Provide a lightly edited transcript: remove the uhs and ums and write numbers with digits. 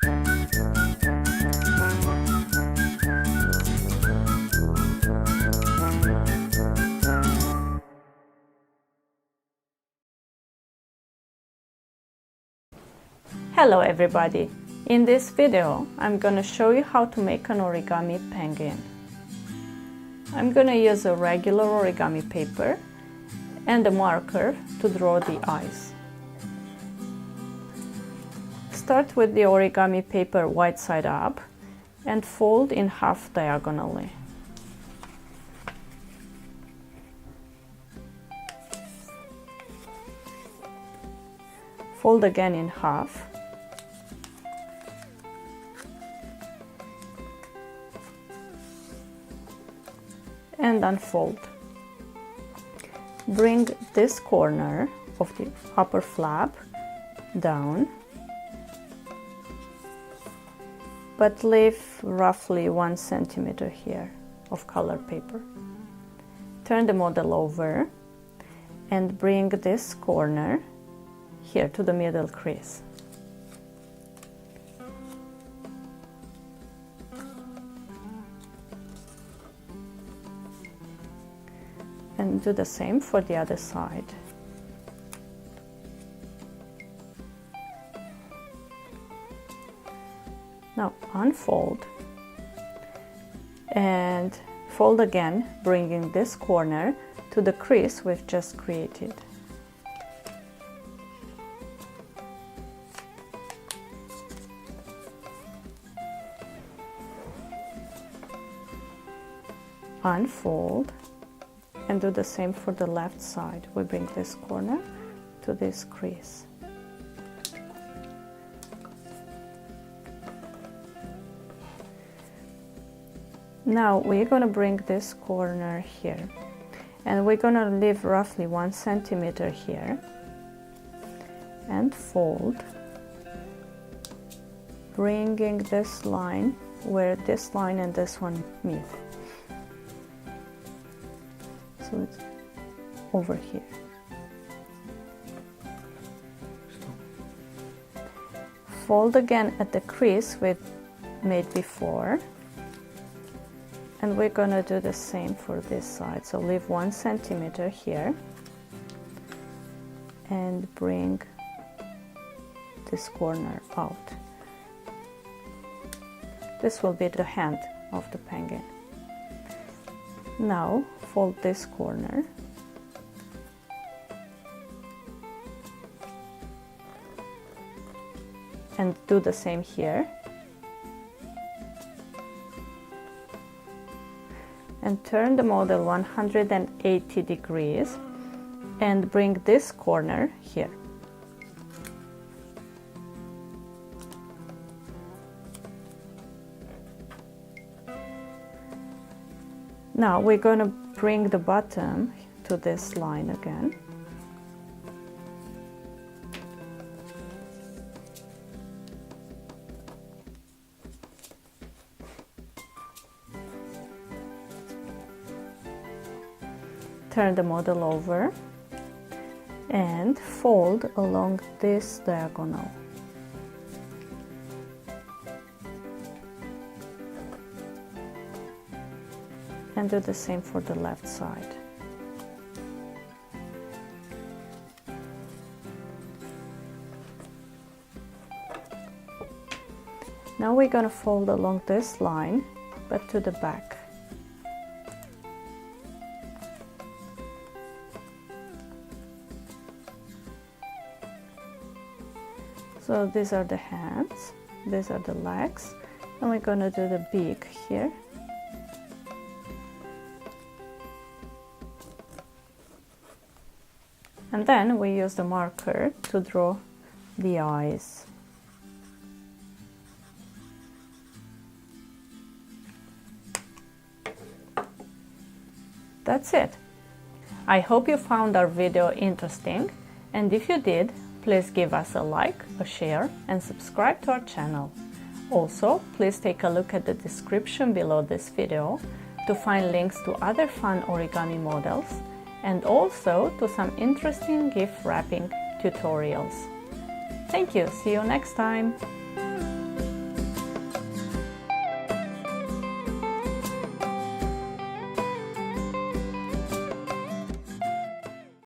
Hello everybody! In this video I'm gonna show you how to make an origami penguin. I'm gonna use a regular origami paper and a marker to draw the eyes. Start with the origami paper white side up and fold in half diagonally. Fold again in half. And unfold. Bring this corner of the upper flap down, but leave roughly 1 centimeter here of color paper. Turn the model over and bring this corner here to the middle crease. And do the same for the other side. Now unfold and fold again, bringing this corner to the crease we've just created. Unfold and do the same for the left side. We bring this corner to this crease. Now we're going to bring this corner here and we're going to leave roughly 1 centimeter here and fold, bringing this line where this line and this one meet. So it's over here. Fold again at the crease we made before, and we're going to do the same for this side. So leave 1 centimeter here and bring this corner out. This will be the hand of the penguin. Now fold this corner and do the same here, and turn the model 180 degrees and bring this corner here. Now we're going to bring the bottom to this line again. Turn the model over and fold along this diagonal. And do the same for the left side. Now we're going to fold along this line, but to the back. So these are the hands, these are the legs, and we're going to do the beak here. And then we use the marker to draw the eyes. That's it. I hope you found our video interesting, and if you did, please give us a like, a share, and subscribe to our channel. Also, please take a look at the description below this video to find links to other fun origami models and also to some interesting gift wrapping tutorials. Thank you, see you next time!